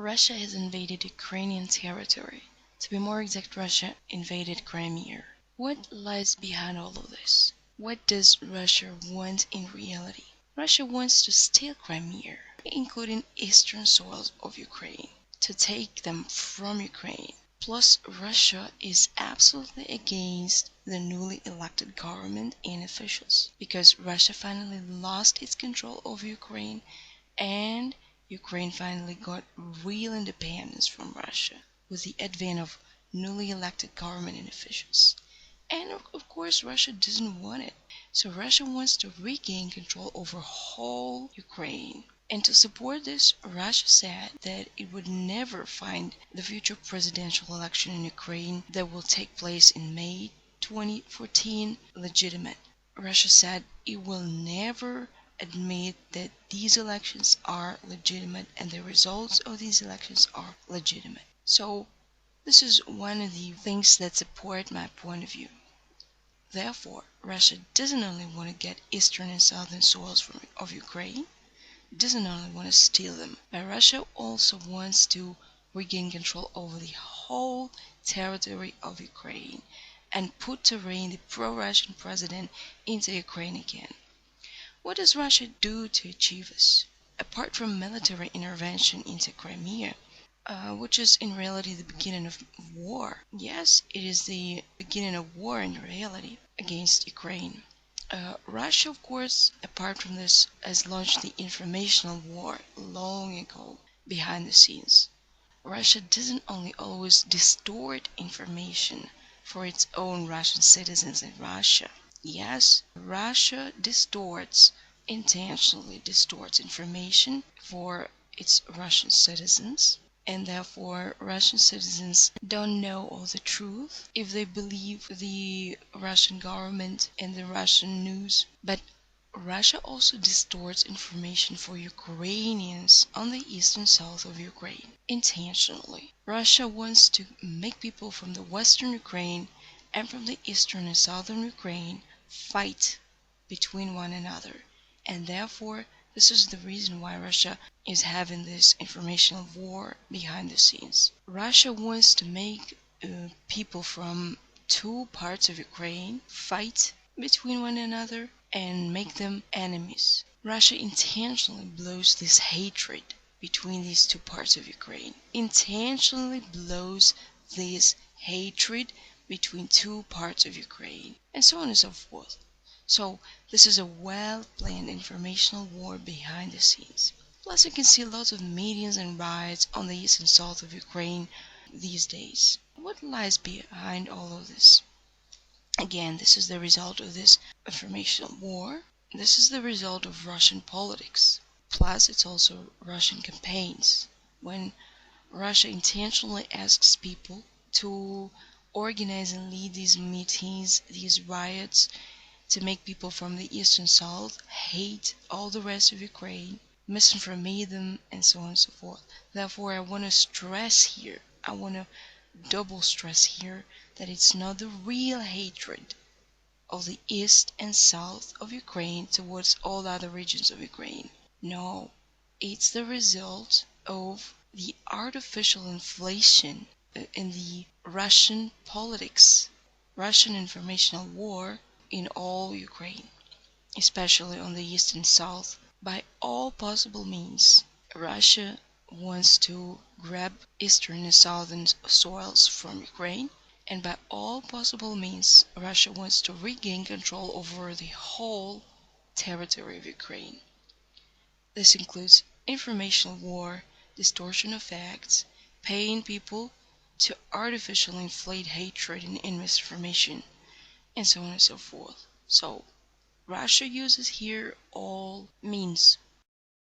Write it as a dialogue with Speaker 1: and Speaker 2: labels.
Speaker 1: Russia has invaded Ukrainian territory. To be more exact, Russia invaded Crimea. What lies behind all of this? What does Russia want in reality? Russia wants to steal Crimea, including eastern soils of Ukraine, to take them from Ukraine. Plus, Russia is absolutely against the newly elected government and officials, because Russia finally lost its control over Ukraine, and Ukraine finally got real independence from Russia with the advent of newly elected government and officials. And of course, Russia doesn't want it. So Russia wants to regain control over whole Ukraine. And to support this, Russia said that it would never find the future presidential election in Ukraine that will take place in May 2014 legitimate. Russia said it will never admit that these elections are legitimate and the results of these elections are legitimate. So this is one of the things that support my point of view. Therefore, Russia doesn't only want to get eastern and southern soils of Ukraine, doesn't only want to steal them, but Russia also wants to regain control over the whole territory of Ukraine and put to reign the pro-Russian president into Ukraine again. What does Russia do to achieve this? Apart from military intervention into Crimea, which is in reality the beginning of war. Yes, it is the beginning of war in reality against Ukraine. Russia, of course, apart from this, has launched the informational war long ago behind the scenes. Russia doesn't only always distort information for its own Russian citizens in Russia. Yes, Russia intentionally distorts information for its Russian citizens, and therefore Russian citizens don't know all the truth if they believe the Russian government and the Russian news. But Russia also distorts information for Ukrainians on the east and south of Ukraine intentionally. Russia wants to make people from the western Ukraine and from the eastern and southern Ukraine fight between one another, and therefore this is the reason why Russia is having this informational war behind the scenes. Russia wants to make people from two parts of Ukraine fight between one another and make them enemies. Russia intentionally blows this hatred between these two parts of Ukraine. Intentionally blows this hatred between two parts of Ukraine, and so on and so forth. So this is a well-planned informational war behind the scenes. Plus you can see lots of meetings and riots on the east and south of Ukraine these days. What lies behind all of this? Again, this is the result of this informational war. This is the result of Russian politics. Plus it's also Russian campaigns. When Russia intentionally asks people to organize and lead these meetings, these riots, to make people from the east and south hate all the rest of Ukraine, misinformate them, and so on and so forth. Therefore, I want to stress here, I want to double stress here that it's not the real hatred of the east and south of Ukraine towards all other regions of Ukraine. No, it's the result of the artificial inflation in the Russian politics, Russian informational war in all Ukraine, especially on the east and south. By all possible means, Russia wants to grab eastern and southern soils from Ukraine, and by all possible means, Russia wants to regain control over the whole territory of Ukraine. This includes informational war, distortion of facts, paying people to artificially inflate hatred and misinformation, and so on and so forth. So Russia uses here all means